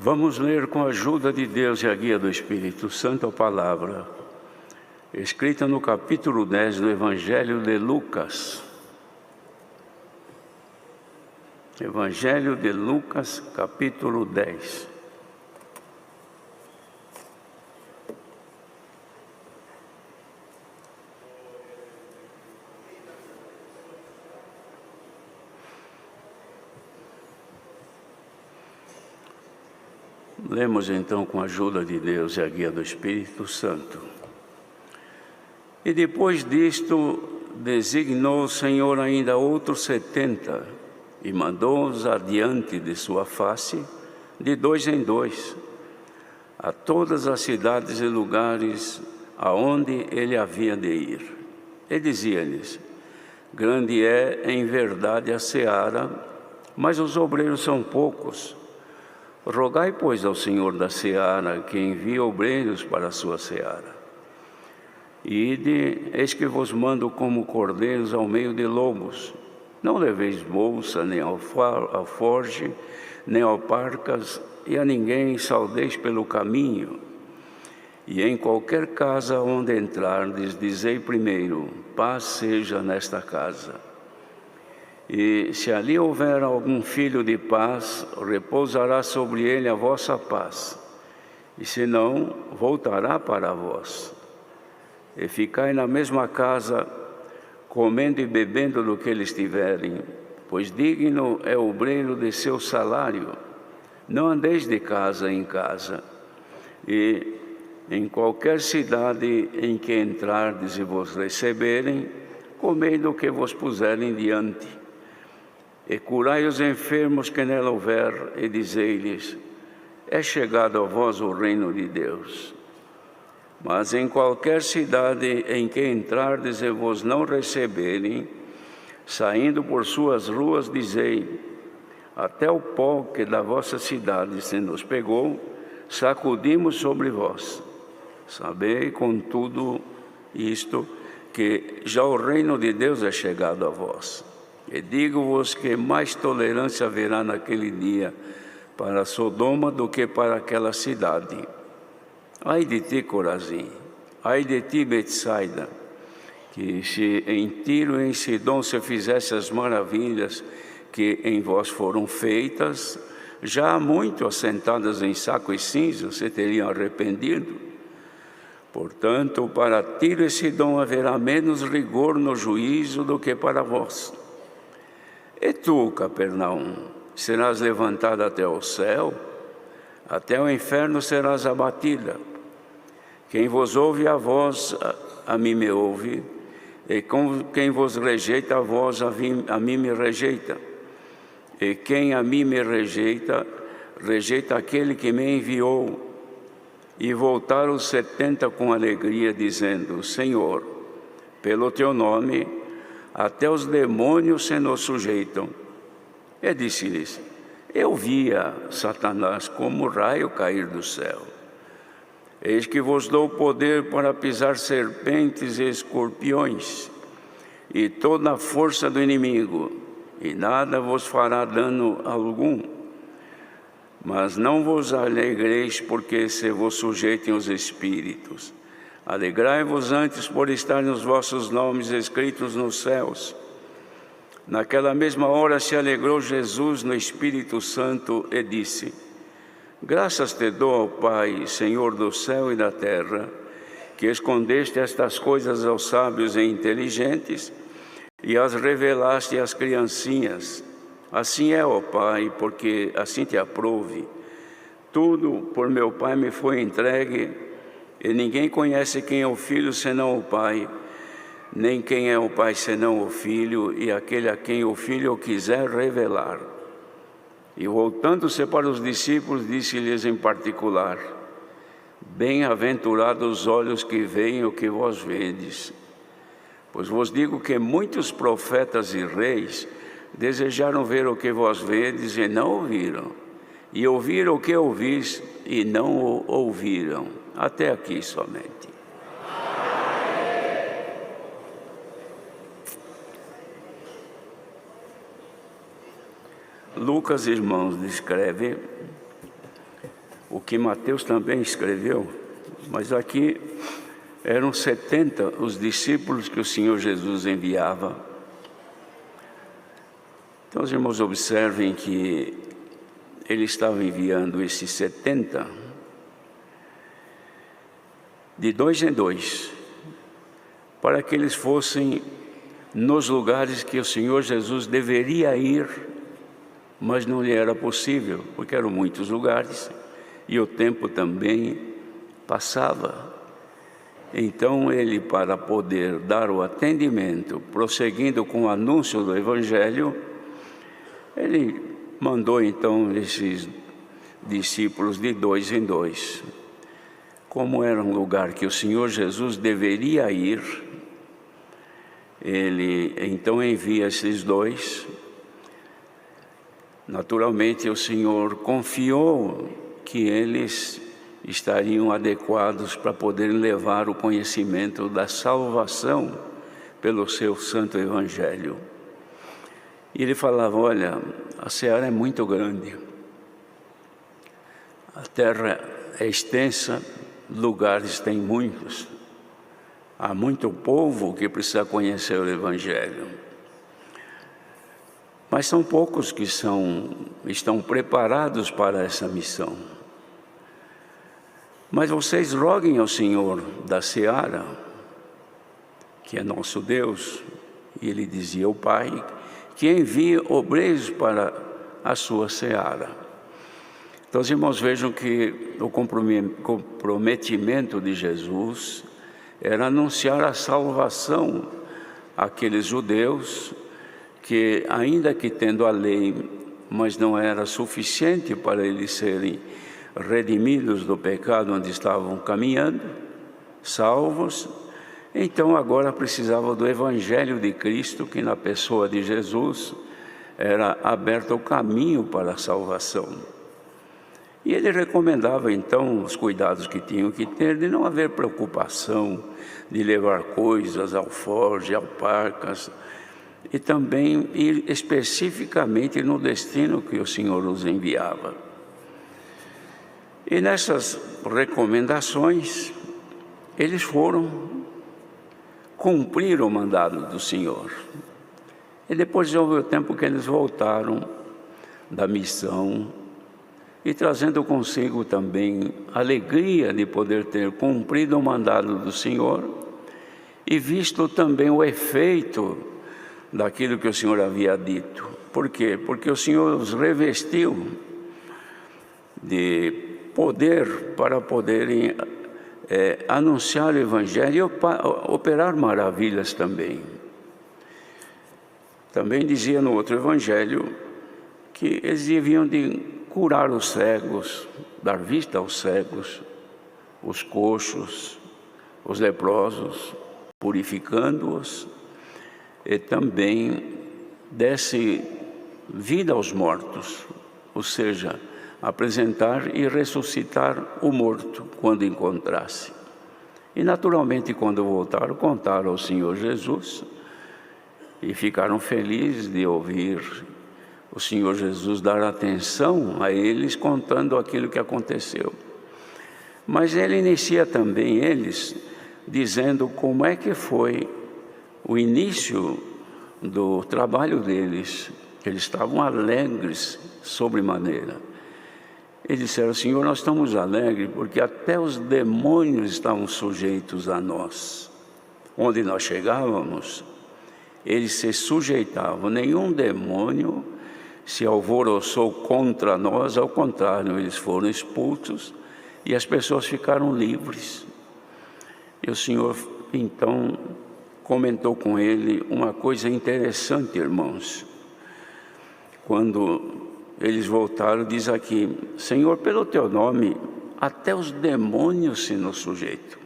Vamos ler com a ajuda de Deus e a guia do Espírito Santo a palavra, escrita no capítulo 10 do Evangelho de Lucas. Evangelho de Lucas, capítulo 10. Lemos então com a ajuda de Deus e a guia do Espírito Santo. E depois disto, designou o Senhor ainda outros 70 e mandou-os adiante de sua face, de 2 em 2, a todas as cidades e lugares aonde ele havia de ir. E dizia-lhes: grande é em verdade a seara, mas os obreiros são poucos. Rogai, pois, ao Senhor da seara que envie obreiros para a sua seara. Ide, eis que vos mando como cordeiros ao meio de lobos. Não leveis bolsa, nem alforge, nem alparcas, e a ninguém saudeis pelo caminho. E em qualquer casa onde entrardes, dizei primeiro: paz seja nesta casa. E se ali houver algum filho de paz, repousará sobre ele a vossa paz, e se não, voltará para vós. E ficai na mesma casa, comendo e bebendo do que eles tiverem, pois digno é o obreiro de seu salário. Não andeis de casa em casa. E em qualquer cidade em que entrardes e vos receberem, comei do que vos puserem diante. E curai os enfermos que nela houver, e dizei-lhes: é chegado a vós o reino de Deus. Mas em qualquer cidade em que entrardes e vos não receberem, saindo por suas ruas, dizei: até o pó que da vossa cidade se nos pegou, sacudimos sobre vós. Sabei, contudo, isto, que já o reino de Deus é chegado a vós. E digo-vos que mais tolerância haverá naquele dia para Sodoma do que para aquela cidade. Ai de ti, Corazim! Ai de ti, Betsaida! Que se em Tiro e em Sidom se fizesse as maravilhas que em vós foram feitas, já há muito assentadas em saco e cinza se teriam arrependido. Portanto, para Tiro e Sidom haverá menos rigor no juízo do que para vós. E tu, Capernaum, serás levantada até o céu, até o inferno serás abatida. Quem vos ouve a vós, a mim me ouve, e quem vos rejeita a vós, a mim me rejeita. E quem a mim me rejeita, rejeita aquele que me enviou. E voltaram os 70 com alegria, dizendo: Senhor, pelo teu nome, até os demônios se nos sujeitam. E disse-lhes: eu via Satanás como raio cair do céu. Eis que vos dou poder para pisar serpentes e escorpiões, e toda a força do inimigo, e nada vos fará dano algum. Mas não vos alegreis porque se vos sujeitem os espíritos. Alegrai-vos antes por estarem os vossos nomes escritos nos céus. Naquela mesma hora se alegrou Jesus no Espírito Santo e disse: graças te dou, ao Pai, Senhor do céu e da terra, que escondeste estas coisas aos sábios e inteligentes e as revelaste às criancinhas. Assim é, ó Pai, porque assim te aprouve. Tudo por meu Pai me foi entregue, e ninguém conhece quem é o Filho senão o Pai, nem quem é o Pai senão o Filho, e aquele a quem o Filho quiser revelar. E voltando-se para os discípulos, disse-lhes em particular: bem-aventurados os olhos que veem o que vós vedes. Pois vos digo que muitos profetas e reis desejaram ver o que vós vedes e não ouviram, e ouviram o que ouvis e não o ouviram. Até aqui somente. Lucas, irmãos, descreve o que Mateus também escreveu, mas aqui eram 70 os discípulos que o Senhor Jesus enviava. Então, os irmãos observem que ele estava enviando esses 70 de 2 em 2, para que eles fossem nos lugares que o Senhor Jesus deveria ir, mas não lhe era possível, porque eram muitos lugares e o tempo também passava. Então ele, para poder dar o atendimento, prosseguindo com o anúncio do Evangelho, ele mandou então esses discípulos de 2 em 2. Como era um lugar que o Senhor Jesus deveria ir, ele então envia esses 2. Naturalmente o Senhor confiou que eles estariam adequados para poderem levar o conhecimento da salvação pelo seu santo Evangelho. E ele falava: olha, a seara é muito grande, a terra é extensa, lugares tem muitos, há muito povo que precisa conhecer o Evangelho, mas são poucos que estão preparados para essa missão. Mas vocês roguem ao Senhor da seara, que é nosso Deus, e ele dizia ao Pai, que envie obreiros para a sua seara. Então, os irmãos, vejam que o comprometimento de Jesus era anunciar a salvação àqueles judeus que, ainda que tendo a lei, mas não era suficiente para eles serem redimidos do pecado onde estavam caminhando, salvos. Então agora precisavam do Evangelho de Cristo, que na pessoa de Jesus era aberto o caminho para a salvação. E ele recomendava então os cuidados que tinham que ter, de não haver preocupação de levar coisas, alforje, alparcas, e também ir especificamente no destino que o Senhor os enviava. E nessas recomendações, eles foram cumprir o mandado do Senhor. E depois houve o tempo que eles voltaram da missão, e trazendo consigo também a alegria de poder ter cumprido o mandado do Senhor, e visto também o efeito daquilo que o Senhor havia dito. Por quê? Porque o Senhor os revestiu de poder para poderem anunciar o Evangelho e operar maravilhas também. Também dizia no outro Evangelho que eles deviam de curar os cegos, dar vista aos cegos, os coxos, os leprosos, purificando-os, e também desse vida aos mortos, ou seja, apresentar e ressuscitar o morto quando encontrasse. E naturalmente, quando voltaram, contaram ao Senhor Jesus e ficaram felizes de ouvir o Senhor Jesus dar atenção a eles, contando aquilo que aconteceu. Mas ele inicia também eles dizendo como é que foi o início do trabalho deles. Eles estavam alegres sobremaneira. Eles disseram: Senhor, nós estamos alegres porque até os demônios estavam sujeitos a nós. Onde nós chegávamos, eles se sujeitavam. Nenhum demônio se alvoroçou contra nós, ao contrário, eles foram expulsos e as pessoas ficaram livres. E o Senhor então comentou com ele uma coisa interessante, irmãos. Quando eles voltaram, diz aqui: Senhor, pelo teu nome, até os demônios se nos sujeitam.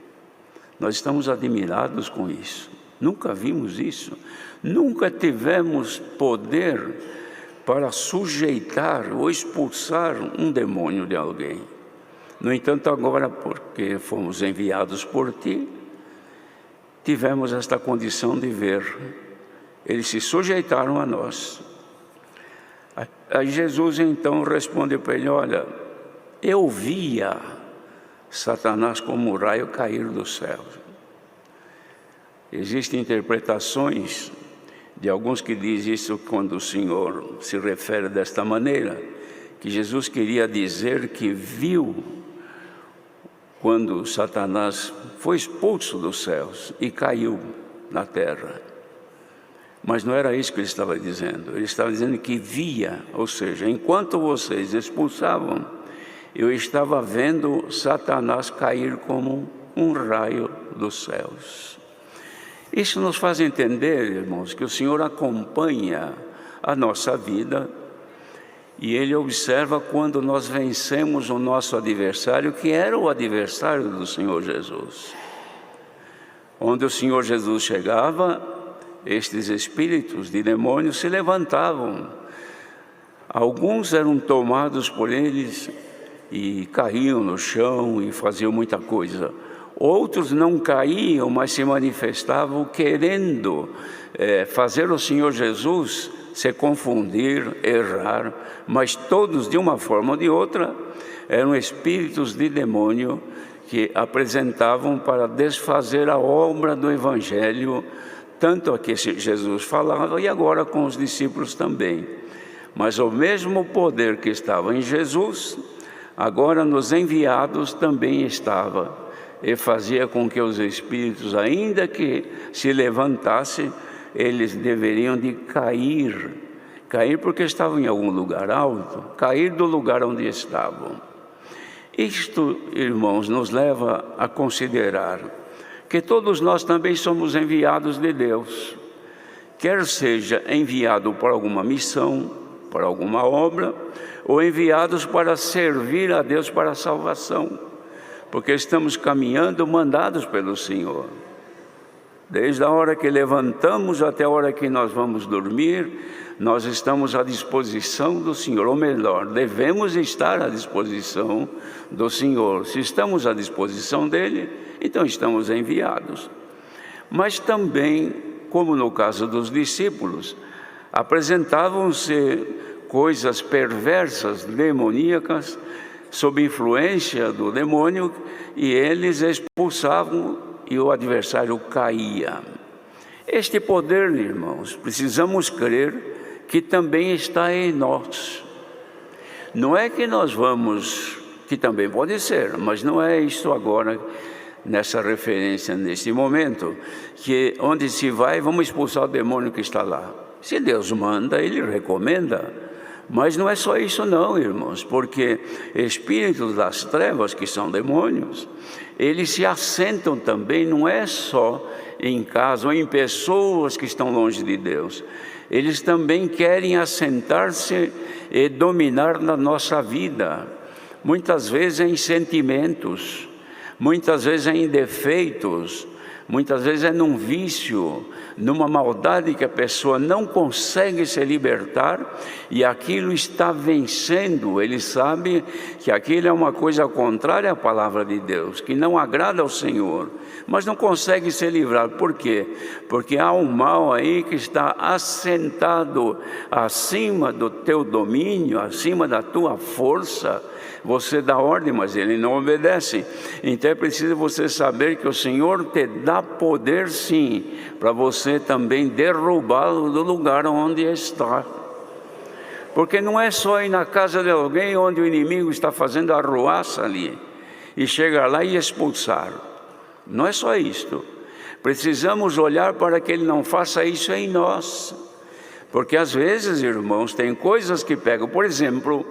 Nós estamos admirados com isso. Nunca vimos isso. Nunca tivemos poder para sujeitar ou expulsar um demônio de alguém. No entanto, agora, porque fomos enviados por ti, tivemos esta condição de ver. Eles se sujeitaram a nós. Aí Jesus então responde para ele: olha, eu via Satanás como um raio cair do céu. Existem interpretações de alguns que dizem isso quando o Senhor se refere desta maneira, que Jesus queria dizer que viu quando Satanás foi expulso dos céus e caiu na terra. Mas não era isso que ele estava dizendo. Ele estava dizendo que via, ou seja, enquanto vocês expulsavam, eu estava vendo Satanás cair como um raio dos céus. Isso nos faz entender, irmãos, que o Senhor acompanha a nossa vida e Ele observa quando nós vencemos o nosso adversário, que era o adversário do Senhor Jesus. Onde o Senhor Jesus chegava, estes espíritos de demônios se levantavam. Alguns eram tomados por eles e caíam no chão e faziam muita coisa. Outros não caíam, mas se manifestavam querendo fazer o Senhor Jesus se confundir, errar, mas todos, de uma forma ou de outra, eram espíritos de demônio que apresentavam para desfazer a obra do Evangelho, tanto a que Jesus falava e agora com os discípulos também. Mas o mesmo poder que estava em Jesus, agora nos enviados também estava, e fazia com que os espíritos, ainda que se levantassem, eles deveriam de cair porque estavam em algum lugar alto, cair do lugar onde estavam. Isto, irmãos, nos leva a considerar que todos nós também somos enviados de Deus, quer seja enviado para alguma missão, para alguma obra, ou enviados para servir a Deus para a salvação, porque estamos caminhando mandados pelo Senhor. Desde a hora que levantamos até a hora que nós vamos dormir, nós estamos à disposição do Senhor, ou melhor, devemos estar à disposição do Senhor. Se estamos à disposição dEle, então estamos enviados. Mas também, como no caso dos discípulos, apresentavam-se coisas perversas, demoníacas, sob influência do demônio, e eles expulsavam e o adversário caía. Este poder, irmãos, precisamos crer que também está em nós. Não é que nós vamos, que também pode ser, mas não é isso agora, nessa referência, nesse momento, que onde se vai, vamos expulsar o demônio que está lá. Se Deus manda, Ele recomenda. Mas não é só isso não, irmãos, porque espíritos das trevas, que são demônios, eles se assentam também, não é só em casa ou em pessoas que estão longe de Deus. Eles também querem assentar-se e dominar na nossa vida, muitas vezes em sentimentos, muitas vezes em defeitos, muitas vezes é num vício, numa maldade que a pessoa não consegue se libertar e aquilo está vencendo. Ele sabe que aquilo é uma coisa contrária à palavra de Deus, que não agrada ao Senhor, mas não consegue se livrar. Por quê? Porque há um mal aí que está assentado acima do teu domínio, acima da tua força. Você dá ordem, mas ele não obedece. Então é preciso você saber que o Senhor te dá poder sim, para você também derrubá-lo do lugar onde está. Porque não é só ir na casa de alguém onde o inimigo está fazendo arruaça ali, e chegar lá e expulsar. Não é só isto. Precisamos olhar para que ele não faça isso em nós. Porque às vezes, irmãos, tem coisas que pegam, por exemplo,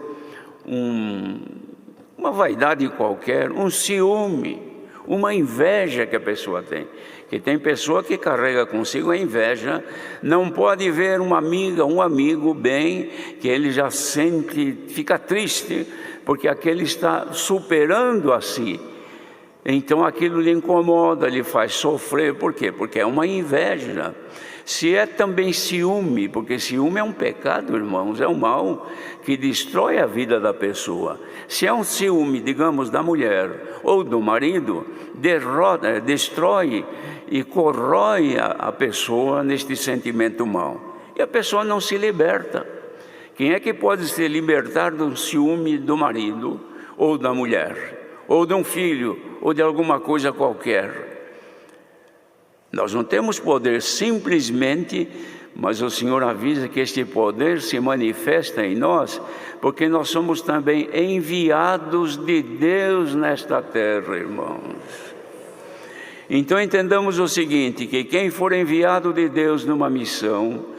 uma vaidade qualquer, um ciúme, uma inveja que a pessoa tem. Que tem pessoa que carrega consigo a inveja, não pode ver uma amiga, um amigo bem, que ele já sente, fica triste, porque aquele está superando a si. Então aquilo lhe incomoda, lhe faz sofrer. Por quê? Porque é uma inveja. Se é também ciúme, porque ciúme é um pecado, irmãos, é um mal que destrói a vida da pessoa. Se é um ciúme, digamos, da mulher ou do marido, destrói e corrói a pessoa neste sentimento mau. E a pessoa não se liberta. Quem é que pode se libertar do ciúme do marido ou da mulher, ou de um filho, ou de alguma coisa qualquer. Nós não temos poder simplesmente, mas o Senhor avisa que este poder se manifesta em nós, porque nós somos também enviados de Deus nesta terra, irmãos. Então entendamos o seguinte, que quem for enviado de Deus numa missão,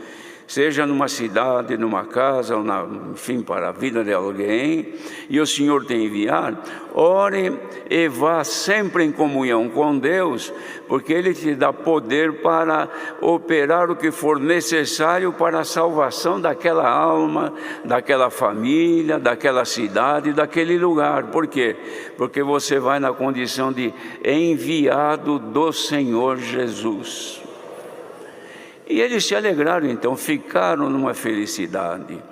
seja numa cidade, numa casa, ou enfim, para a vida de alguém, e o Senhor te enviar, ore e vá sempre em comunhão com Deus, porque Ele te dá poder para operar o que for necessário para a salvação daquela alma, daquela família, daquela cidade, daquele lugar. Por quê? Porque você vai na condição de enviado do Senhor Jesus. E eles se alegraram, então, ficaram numa felicidade.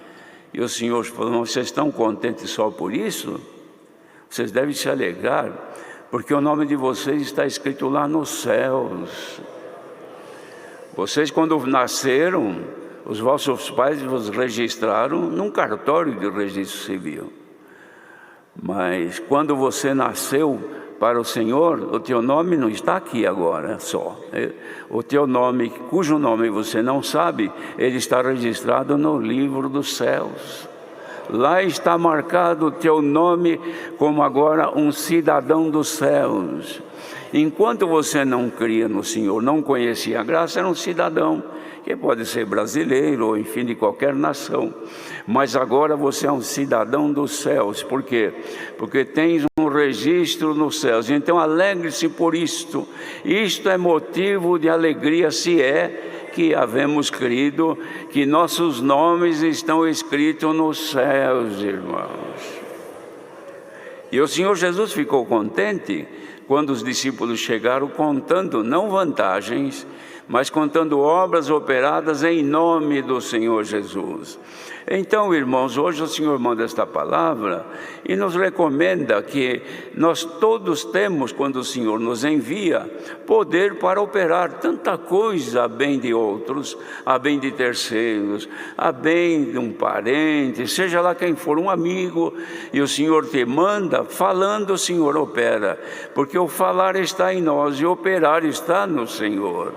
E o Senhor falou: vocês estão contentes só por isso? Vocês devem se alegrar, porque o nome de vocês está escrito lá nos céus. Vocês, quando nasceram, os vossos pais vos registraram num cartório de registro civil. Mas quando você nasceu para o Senhor, o teu nome não está aqui agora só. O teu nome, cujo nome você não sabe, ele está registrado no livro dos céus. Lá está marcado o teu nome como agora um cidadão dos céus. Enquanto você não cria no Senhor, não conhecia a graça, era um cidadão, que pode ser brasileiro ou enfim de qualquer nação. Mas agora você é um cidadão dos céus. Por quê? Porque tens um registro nos céus. Então alegre-se por isto. Isto é motivo de alegria, se é que havemos crido que nossos nomes estão escritos nos céus, irmãos. E o Senhor Jesus ficou contente quando os discípulos chegaram contando não vantagens, mas contando obras operadas em nome do Senhor Jesus. Então, irmãos, hoje o Senhor manda esta palavra e nos recomenda que nós todos temos, quando o Senhor nos envia, poder para operar tanta coisa a bem de outros, a bem de terceiros, a bem de um parente, seja lá quem for, um amigo, e o Senhor te manda, falando o Senhor opera, porque o falar está em nós e o operar está no Senhor.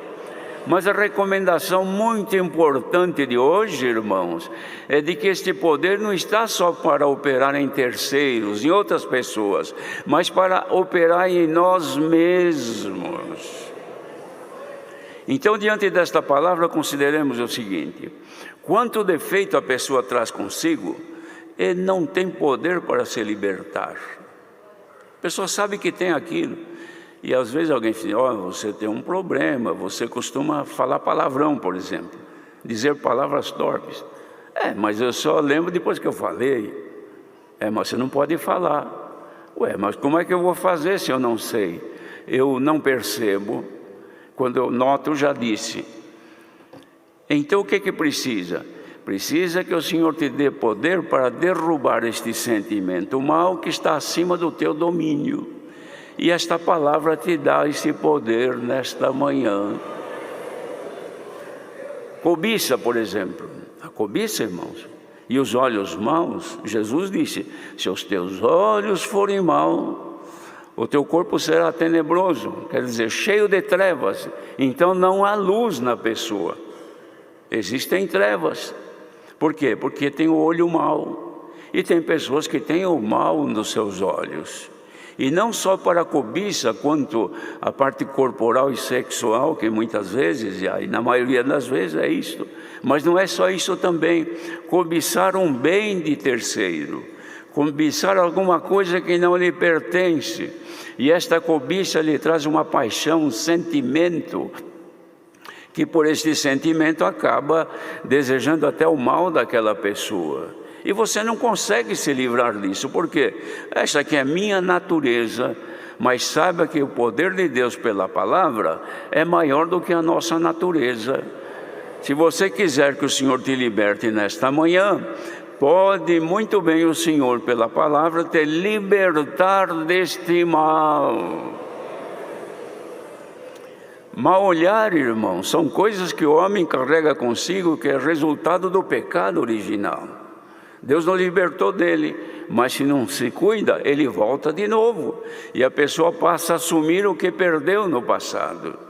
Mas a recomendação muito importante de hoje, irmãos, é de que este poder não está só para operar em terceiros, em outras pessoas, mas para operar em nós mesmos. Então, diante desta palavra, consideremos o seguinte: quanto defeito a pessoa traz consigo, ele não tem poder para se libertar. A pessoa sabe que tem aquilo. E às vezes alguém fala: você tem um problema, você costuma falar palavrão, por exemplo, dizer palavras torpes. Mas eu só lembro depois que eu falei. Mas você não pode falar. Mas como é que eu vou fazer se eu não sei? Eu não percebo. Quando eu noto, eu já disse. Então o que precisa? Precisa que o Senhor te dê poder para derrubar este sentimento mal que está acima do teu domínio. E esta palavra te dá esse poder nesta manhã. Cobiça, por exemplo. A cobiça, irmãos. E os olhos maus, Jesus disse: se os teus olhos forem maus, o teu corpo será tenebroso, quer dizer, cheio de trevas. Então não há luz na pessoa. Existem trevas. Por quê? Porque tem o olho mau. E tem pessoas que têm o mal nos seus olhos. E não só para a cobiça, quanto a parte corporal e sexual, que muitas vezes, e na maioria das vezes é isto. Mas não é só isso também. Cobiçar um bem de terceiro. Cobiçar alguma coisa que não lhe pertence. E esta cobiça lhe traz uma paixão, um sentimento, que por este sentimento acaba desejando até o mal daquela pessoa. E você não consegue se livrar disso. Por quê? Esta aqui é a minha natureza. Mas saiba que o poder de Deus pela palavra é maior do que a nossa natureza. Se você quiser que o Senhor te liberte nesta manhã, pode muito bem o Senhor pela palavra te libertar deste mal. Mal olhar, irmão, são coisas que o homem carrega consigo, que é resultado do pecado original. Deus não libertou dele, mas se não se cuida, ele volta de novo. E a pessoa passa a assumir o que perdeu no passado.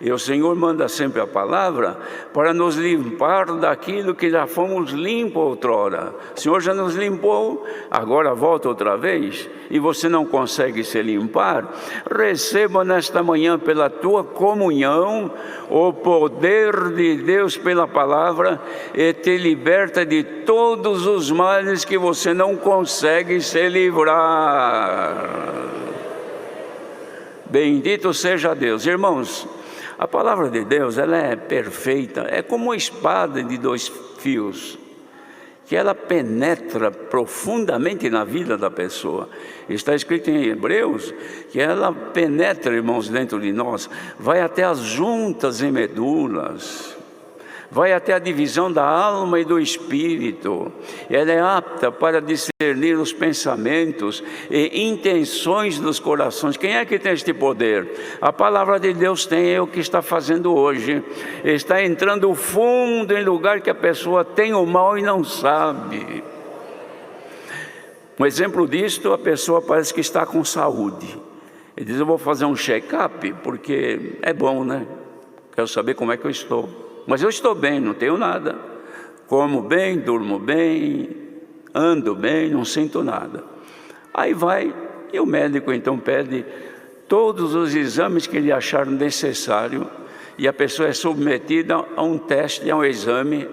E o Senhor manda sempre a palavra para nos limpar daquilo que já fomos limpos outrora. O Senhor já nos limpou, agora volta outra vez, e você não consegue se limpar. Receba nesta manhã pela tua comunhão o poder de Deus pela palavra e te liberta de todos os males que você não consegue se livrar. Bendito seja Deus. Irmãos, a palavra de Deus, ela é perfeita, é como uma espada de 2 fios, que ela penetra profundamente na vida da pessoa. Está escrito em Hebreus que ela penetra, irmãos, dentro de nós, vai até as juntas e medulas, vai até a divisão da alma e do espírito. Ela é apta para discernir os pensamentos e intenções dos corações. Quem é que tem este poder? A palavra de Deus tem, é o que está fazendo hoje. Está entrando fundo em lugar que a pessoa tem o mal e não sabe. Um exemplo disto, a pessoa parece que está com saúde. Ele diz, eu vou fazer um check-up, porque é bom, né? Quero saber como é que eu estou. Mas eu estou bem, não tenho nada. Como bem, durmo bem, ando bem, não sinto nada. Aí vai, e o médico então pede todos os exames que ele achar necessário, e a pessoa é submetida a um teste, a um exame,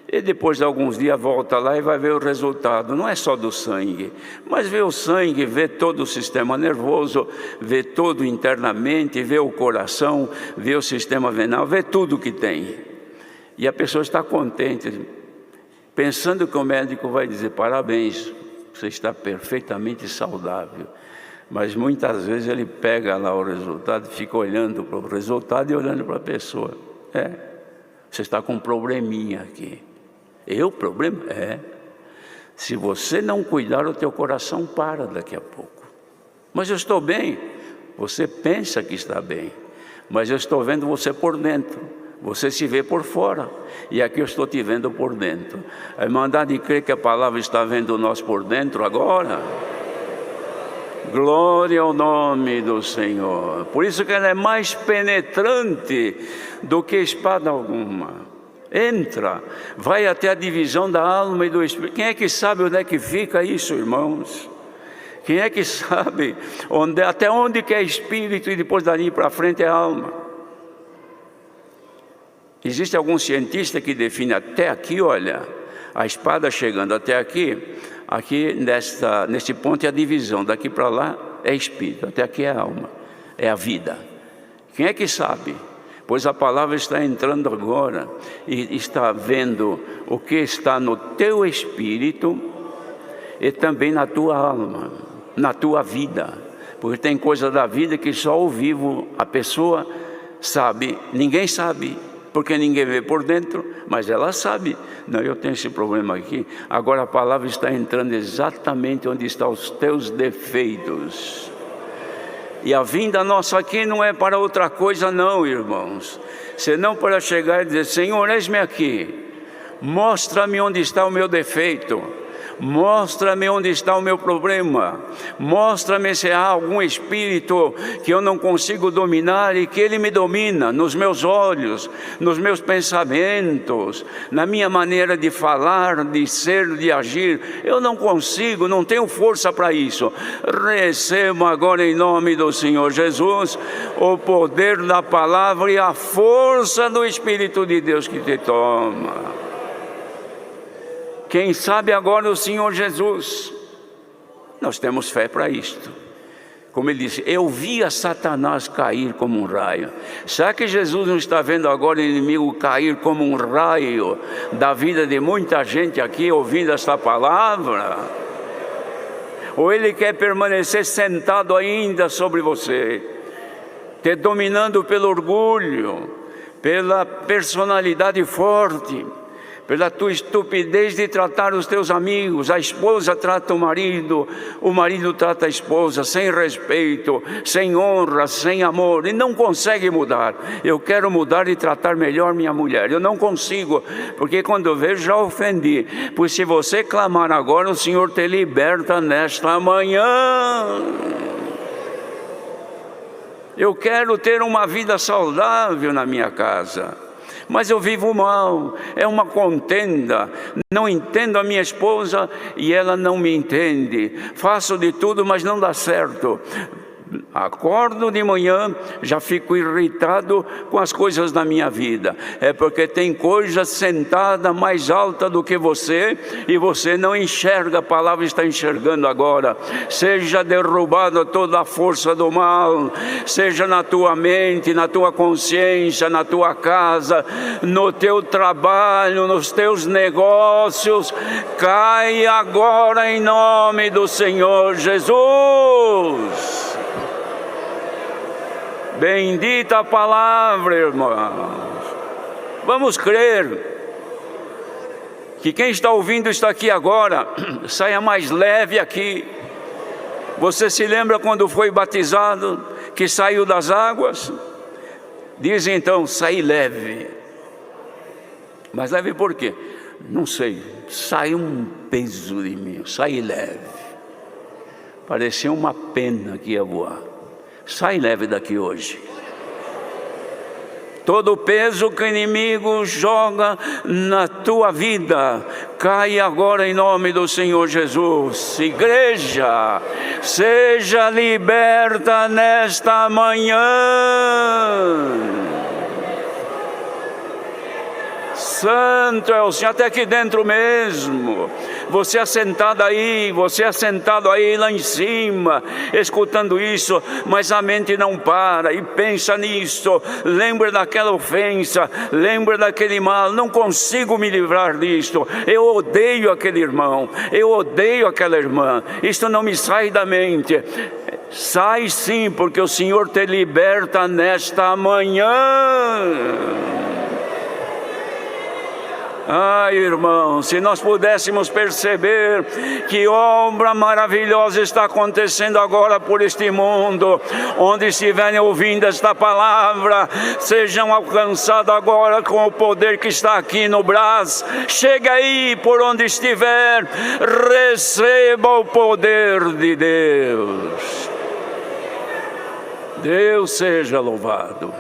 e depois de alguns dias volta lá e vai ver o resultado. Não é só do sangue, mas vê o sangue, vê todo o sistema nervoso, vê todo internamente, vê o coração, vê o sistema venal, vê tudo que tem. E a pessoa está contente, pensando que o médico vai dizer, parabéns, você está perfeitamente saudável. Mas muitas vezes ele pega lá o resultado, fica olhando para o resultado e olhando para a pessoa. Você está com um probleminha aqui. Problema? Se você não cuidar, o teu coração para daqui a pouco. Mas eu estou bem. Você pensa que está bem, mas eu estou vendo você por dentro. Você se vê por fora, e aqui eu estou te vendo por dentro. A irmandade crê que a palavra está vendo nós por dentro agora? Glória ao nome do Senhor. Por isso que ela é mais penetrante do que espada alguma. Entra, vai até a divisão da alma e do espírito. Quem é que sabe onde é que fica isso, irmãos? Quem é que sabe até onde que é espírito e depois dali para frente é alma? Existe algum cientista que define até aqui, olha, a espada chegando até aqui neste ponto é a divisão, daqui para lá é espírito, até aqui é alma, é a vida. Quem é que sabe? Pois a palavra está entrando agora e está vendo o que está no teu espírito e também na tua alma, na tua vida. Porque tem coisa da vida que só ao vivo a pessoa sabe, ninguém sabe, porque ninguém vê por dentro, mas ela sabe. Não, eu tenho esse problema aqui. Agora a palavra está entrando exatamente onde estão os teus defeitos. E a vinda nossa aqui não é para outra coisa não, irmãos, senão para chegar e dizer, Senhor, eis-me aqui, mostra-me onde está o meu defeito, mostra-me onde está o meu problema, mostra-me se há algum espírito que eu não consigo dominar e que ele me domina nos meus olhos, nos meus pensamentos, na minha maneira de falar, de ser, de agir. Eu não consigo, não tenho força para isso. Receba agora em nome do Senhor Jesus o poder da palavra e a força do Espírito de Deus que te toma. Quem sabe agora o Senhor Jesus? Nós temos fé para isto. Como ele disse, eu via Satanás cair como um raio. Será que Jesus não está vendo agora o inimigo cair como um raio da vida de muita gente aqui ouvindo esta palavra? Ou ele quer permanecer sentado ainda sobre você, te dominando pelo orgulho, pela personalidade forte, pela tua estupidez de tratar os teus amigos. A esposa trata o marido trata a esposa sem respeito, sem honra, sem amor, e não consegue mudar. Eu quero mudar e tratar melhor minha mulher. Eu não consigo, porque quando eu vejo já ofendi. Pois se você clamar agora, o Senhor te liberta nesta manhã. Eu quero ter uma vida saudável na minha casa, mas eu vivo mal, é uma contenda, não entendo a minha esposa e ela não me entende, faço de tudo, mas não dá certo. Acordo de manhã, já fico irritado com as coisas da minha vida. É porque tem coisa sentada mais alta do que você, e você não enxerga. A palavra está enxergando agora. Seja derrubada toda a força do mal, seja na tua mente, na tua consciência, na tua casa, no teu trabalho, nos teus negócios. Cai agora em nome do Senhor Jesus. Bendita a palavra, irmãos. Vamos crer que quem está ouvindo está aqui agora, saia mais leve aqui. Você se lembra quando foi batizado, que saiu das águas? Diz então, saí leve. Mas leve por quê? Não sei, saiu um peso de mim, saí leve. Parecia uma pena que ia voar. Sai leve daqui hoje. Todo o peso que o inimigo joga na tua vida, cai agora em nome do Senhor Jesus. Igreja, seja liberta nesta manhã. Santo é o Senhor, até aqui dentro mesmo. Você assentado aí, lá em cima, escutando isso, mas a mente não para e pensa nisso. Lembra daquela ofensa, lembra daquele mal. Não consigo me livrar disto. Eu odeio aquele irmão, eu odeio aquela irmã. Isto não me sai da mente. Sai sim, porque o Senhor te liberta nesta manhã. Ai, irmão, se nós pudéssemos perceber que obra maravilhosa está acontecendo agora por este mundo, onde estiverem ouvindo esta palavra, sejam alcançados agora com o poder que está aqui no braço. Chega aí por onde estiver, receba o poder de Deus. Deus seja louvado.